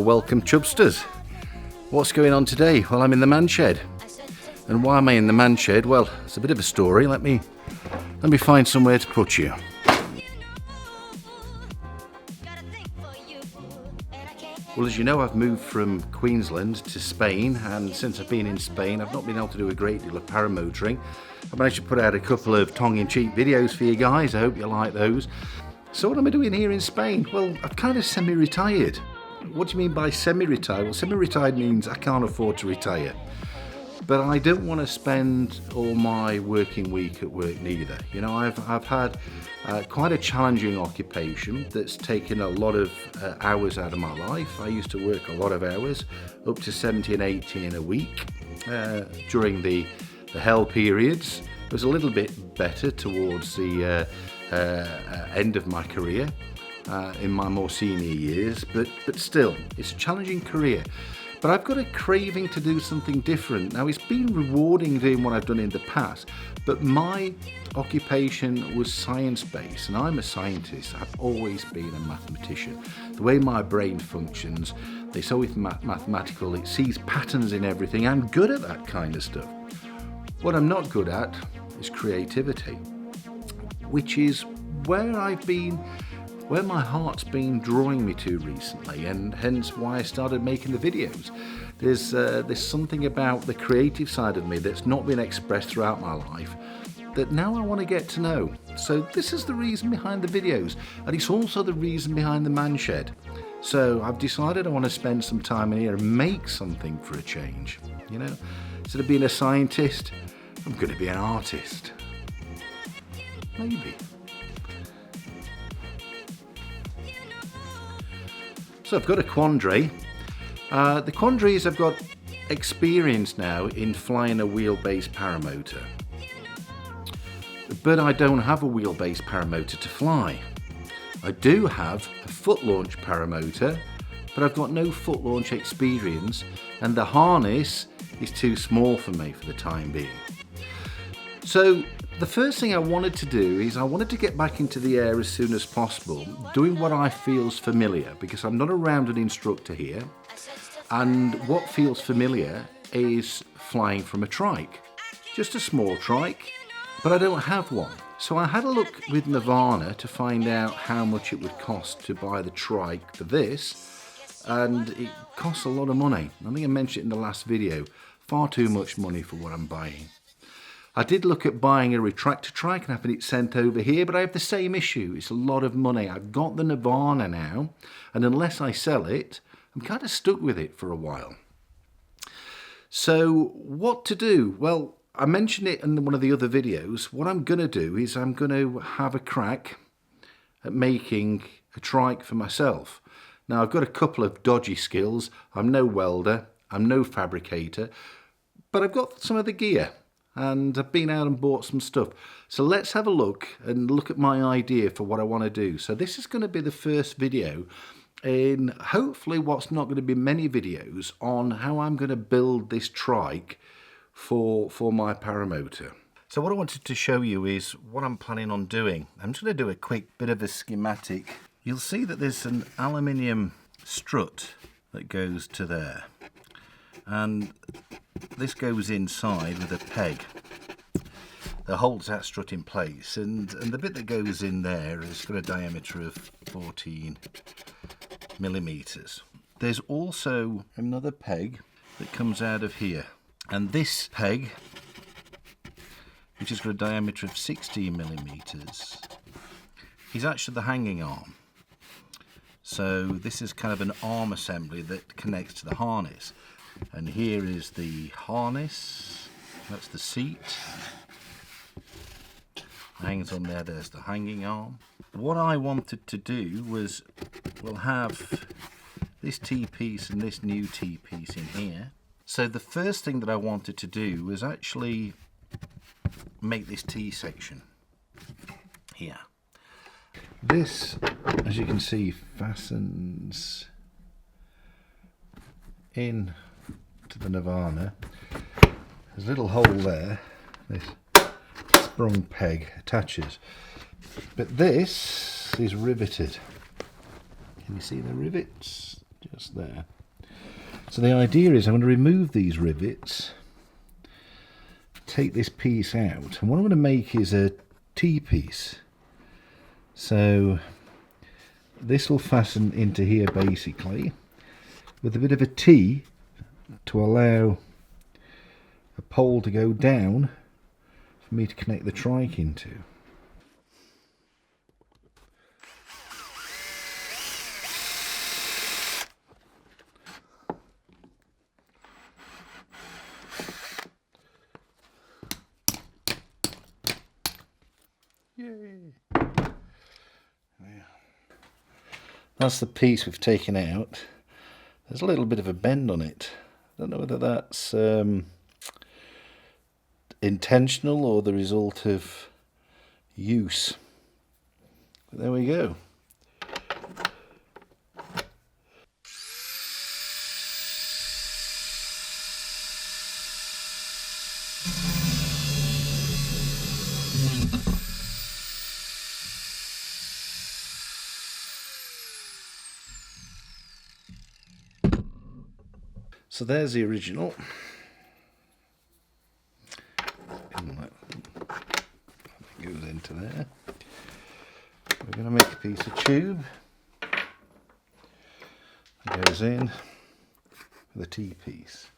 Well, welcome Chubsters. What's going on today? Well, I'm in the man shed. And why am I in the man shed? Well, it's a bit of a story. Let me find somewhere to put you. Well, as you know, I've moved from Queensland to Spain, and since I've been in Spain, I've not been able to do a great deal of paramotoring. I've managed to put out a couple of tongue-in-cheek videos for you guys. I hope you like those. So what am I doing here in Spain? Well, I've kind of semi-retired. What do you mean by semi-retired? Well, semi-retired means I can't afford to retire. But I don't want to spend all my working week at work neither. You know, I've had quite a challenging occupation that's taken a lot of hours out of my life. I used to work a lot of hours, up to 70 and 80 in a week during the hell periods. It was a little bit better towards the end of my career, in my more senior years, but still, it's a challenging career. But I've got a craving to do something different. Now, it's been rewarding doing what I've done in the past, but my occupation was science-based, and I'm a scientist. I've always been a mathematician. The way my brain functions, it's always mathematical. It sees patterns in everything. I'm good at that kind of stuff. What I'm not good at is creativity, which is where my heart's been drawing me to recently, and hence why I started making the videos. There's something about the creative side of me that's not been expressed throughout my life that now I want to get to know. So this is the reason behind the videos, and it's also the reason behind the man shed. So I've decided I want to spend some time in here and make something for a change. You know, instead of being a scientist, I'm going to be an artist. Maybe. So I've got a quandary. The quandary is I've got experience now in flying a wheelbase paramotor, but I don't have a wheelbase paramotor to fly. I do have a foot launch paramotor, but I've got no foot launch experience, and the harness is too small for me for the time being. So the first thing I wanted to do is I wanted to get back into the air as soon as possible, doing what I feel is familiar, because I'm not a rounded instructor here, and what feels familiar is flying from a trike. Just a small trike, but I don't have one. So I had a look with Nirvana to find out how much it would cost to buy the trike for this, and it costs a lot of money. I think I mentioned it in the last video, far too much money for what I'm buying. I did look at buying a retractor trike and having it sent over here, but I have the same issue. It's a lot of money. I've got the Nirvana now, and unless I sell it, I'm kind of stuck with it for a while. So what to do? Well, I mentioned it in one of the other videos. What I'm going to do is I'm going to have a crack at making a trike for myself. Now, I've got a couple of dodgy skills. I'm no welder, I'm no fabricator, but I've got some of the gear. And I've been out and bought some stuff. So let's have a look and look at my idea for what I want to do. So this is going to be the first video in hopefully what's not going to be many videos on how I'm going to build this trike for my paramotor. So what I wanted to show you is what I'm planning on doing. I'm just going to do a quick bit of a schematic. You'll see that there's an aluminium strut that goes to there. And this goes inside with a peg that holds that strut in place, and the bit that goes in there has got a diameter of 14 millimeters. There's also another peg that comes out of here, and this peg, which has got a diameter of 16 millimeters, is actually the hanging arm. So this is kind of an arm assembly that connects to the harness. And here is the harness, that's the seat, hangs on there, there's the hanging arm. What I wanted to do was, we'll have this T-piece and this new T-piece in here. So the first thing that I wanted to do was actually make this T-section here. This, as you can see, fastens in to the Nirvana. There's a little hole there, this sprung peg attaches, but this is riveted. Can you see the rivets? just there. So the idea is I'm going to remove these rivets, take this piece out, and what I'm going to make is a T-piece. So this will fasten into here basically, with a bit of a T to allow a pole to go down for me to connect the trike into. Yay! Yeah. That's the piece we've taken out. There's a little bit of a bend on it. I don't know whether that's intentional or the result of use. But there we go. So there's the original. That goes into there. We're going to make a piece of tube. It goes in with a T-piece.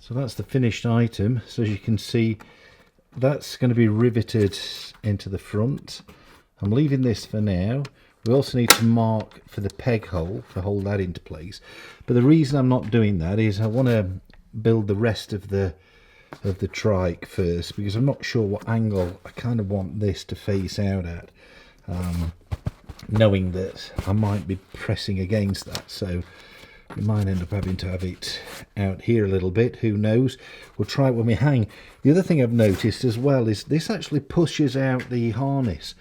So that's the finished item. So as you can see, that's going to be riveted into the front. I'm leaving this for now. We also need to mark for the peg hole to hold that into place. But the reason I'm not doing that is I want to build the rest of the trike first, because I'm not sure what angle I kind of want this to face out at, knowing that I might be pressing against that. So we might end up having to have it out here a little bit, who knows. We'll try it when we hang. The other thing I've noticed as well is this actually pushes out the harness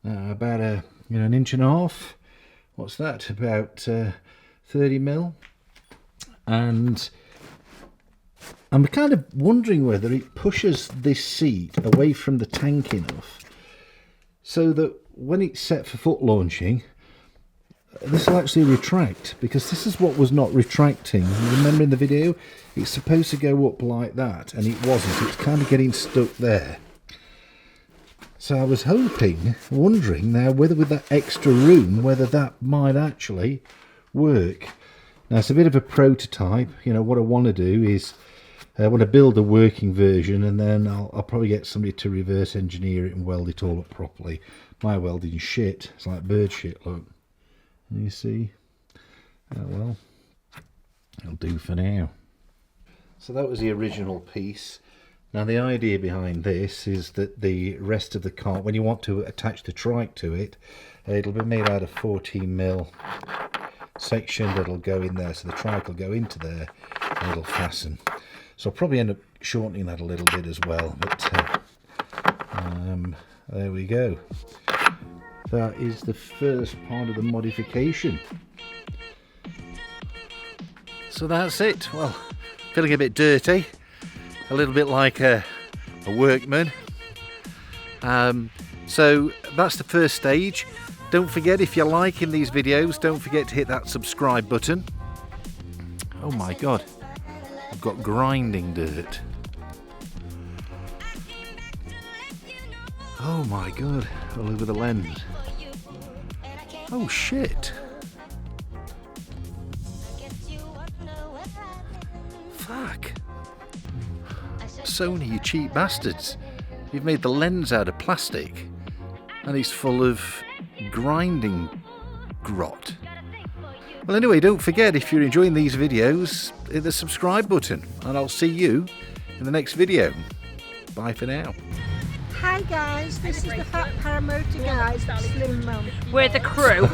about an inch and a half. What's that? About 30 mil. And I'm kind of wondering whether it pushes this seat away from the tank enough so that when it's set for foot launching, this will actually retract, because this is what was not retracting. Remember in the video, it's supposed to go up like that, and it wasn't. It's kind of getting stuck there. So I was wondering now whether with that extra room, whether that might actually work. Now it's a bit of a prototype. What I want to do is I want to build a working version, and then I'll probably get somebody to reverse engineer it and weld it all up properly. My welding's shit. It's like bird shit, look. You see? Oh well, it'll do for now. So that was the original piece. Now the idea behind this is that the rest of the cart, when you want to attach the trike to it, it'll be made out of 14 mil section that'll go in there, so the trike will go into there and it'll fasten. So I'll probably end up shortening that a little bit as well, but there we go. That is the first part of the modification. So that's it. Well, feeling a bit dirty, a little bit like a workman. So that's the first stage. Don't forget, if you're liking these videos, don't forget to hit that subscribe button. Oh my god, I've got grinding dirt. Oh my god, all over the lens. Oh shit. Fuck. Sony, you cheap bastards. You've made the lens out of plastic and it's full of grinding grot. Well anyway, don't forget, if you're enjoying these videos, hit the subscribe button and I'll see you in the next video. Bye for now. Hi guys, this is the Fat Paramotor guys, Slim Mum. We're the crew.